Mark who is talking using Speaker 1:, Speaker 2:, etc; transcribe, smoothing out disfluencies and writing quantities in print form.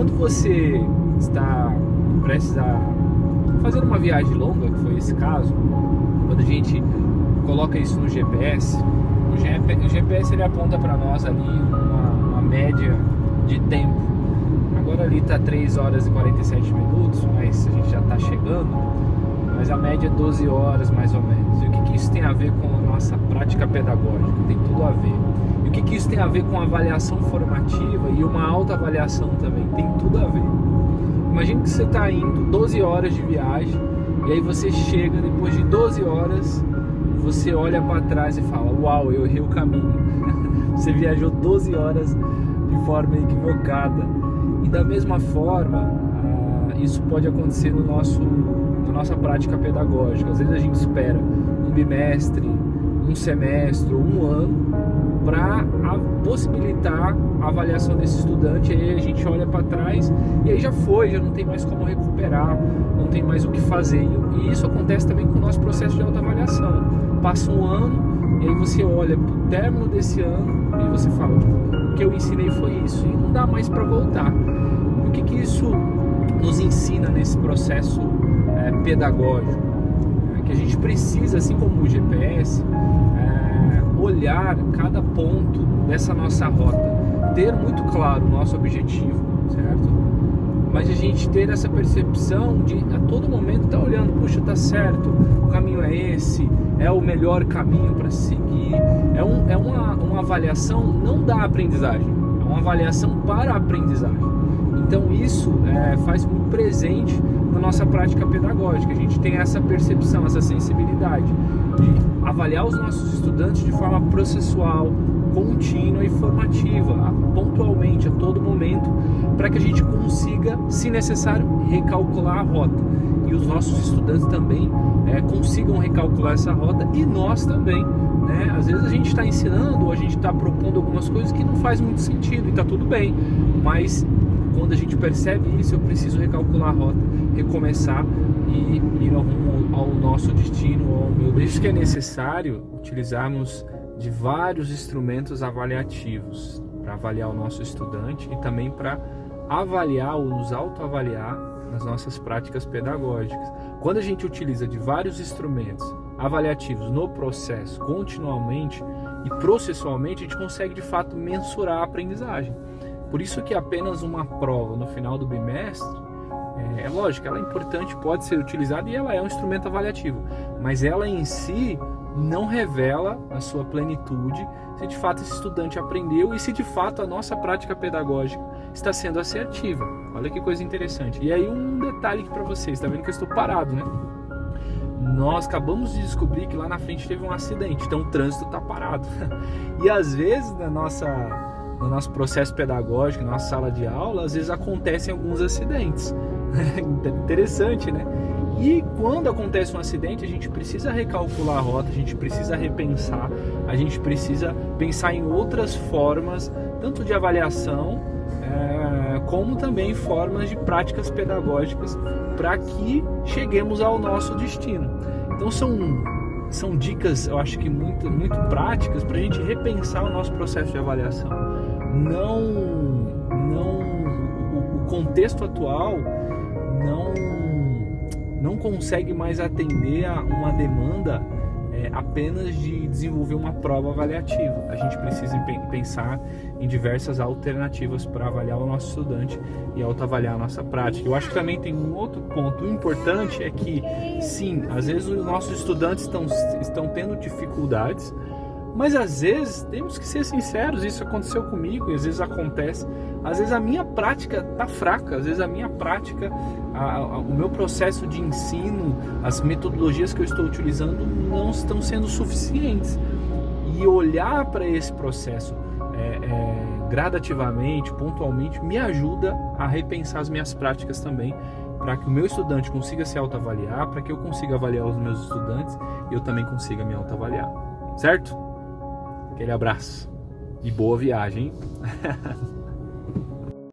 Speaker 1: quando você está prestes a fazer uma viagem longa, que foi esse caso, quando a gente coloca isso no GPS, o GPS ele aponta para nós ali uma média de tempo. Agora ali está 3 horas e 47 minutos, mas a gente já está chegando, mas a média é 12 horas mais ou menos. E o que isso tem a ver com a nossa prática pedagógica? Tem tudo a ver. E o que isso tem a ver com a avaliação formativa e uma autoavaliação também? Tem tudo a ver. Imagina que você está indo 12 horas de viagem e aí você chega, depois de 12 horas, você olha para trás e fala: uau, eu errei o caminho. Você viajou 12 horas de forma equivocada. E da mesma forma, isso pode acontecer na nossa prática pedagógica. Às vezes a gente espera um bimestre, um semestre ou um ano para possibilitar a avaliação desse estudante. Aí a gente olha para trás e aí já não tem mais como recuperar, não tem mais o que fazer. E isso acontece também com o nosso processo de autoavaliação. Passa um ano e aí você olha para o término desse ano e você fala: o que eu ensinei foi isso, e não dá mais para voltar. O que isso nos ensina nesse processo pedagógico? Que a gente precisa, assim como o GPS, olhar cada ponto dessa nossa rota, ter muito claro o nosso objetivo, certo? Mas a gente ter essa percepção de a todo momento estar olhando: puxa, tá certo, o caminho é esse, é o melhor caminho para seguir. É uma avaliação não da aprendizagem, é uma avaliação para a aprendizagem. Então isso faz muito presente na nossa prática pedagógica. A gente tem essa percepção, essa sensibilidade de avaliar os nossos estudantes de forma processual, contínua e formativa, pontualmente, a todo momento, para que a gente consiga, se necessário, recalcular a rota. E os nossos estudantes também consigam recalcular essa rota, e nós também, né? Às vezes a gente está ensinando ou a gente está propondo algumas coisas que não faz muito sentido, e está tudo bem, mas quando a gente percebe isso, eu preciso recalcular a rota, recomeçar e ir ao nosso destino, ao meu. Por isso que é necessário utilizarmos de vários instrumentos avaliativos para avaliar o nosso estudante e também para avaliar ou nos autoavaliar nas nossas práticas pedagógicas. Quando a gente utiliza de vários instrumentos avaliativos no processo continuamente e processualmente, a gente consegue de fato mensurar a aprendizagem. Por isso que apenas uma prova no final do bimestre, é lógico, ela é importante, pode ser utilizada e ela é um instrumento avaliativo, mas ela em si não revela a sua plenitude se de fato esse estudante aprendeu e se de fato a nossa prática pedagógica está sendo assertiva. Olha que coisa interessante. E aí um detalhe aqui para vocês, tá vendo que eu estou parado, né? Nós acabamos de descobrir que lá na frente teve um acidente, então o trânsito está parado. E às vezes no nosso processo pedagógico, na nossa sala de aula, às vezes acontecem alguns acidentes. Interessante, né? E quando acontece um acidente, a gente precisa recalcular a rota, a gente precisa repensar, a gente precisa pensar em outras formas, tanto de avaliação, como também formas de práticas pedagógicas, para que cheguemos ao nosso destino. Então são dicas, eu acho que muito práticas para a gente repensar o nosso processo de avaliação. O contexto atual não consegue mais atender a uma demanda apenas de desenvolver uma prova avaliativa. A gente precisa pensar em diversas alternativas para avaliar o nosso estudante e autoavaliar a nossa prática. Eu acho que também tem um outro ponto importante, é que sim, às vezes os nossos estudantes estão tendo dificuldades, mas às vezes temos que ser sinceros, isso aconteceu comigo e às vezes acontece. Às vezes a minha prática está fraca, às vezes a minha prática, o meu processo de ensino, as metodologias que eu estou utilizando não estão sendo suficientes. E olhar para esse processo gradativamente, pontualmente, me ajuda a repensar as minhas práticas também, para que o meu estudante consiga se autoavaliar, para que eu consiga avaliar os meus estudantes e eu também consiga me autoavaliar. Certo? Aquele abraço e boa viagem, hein?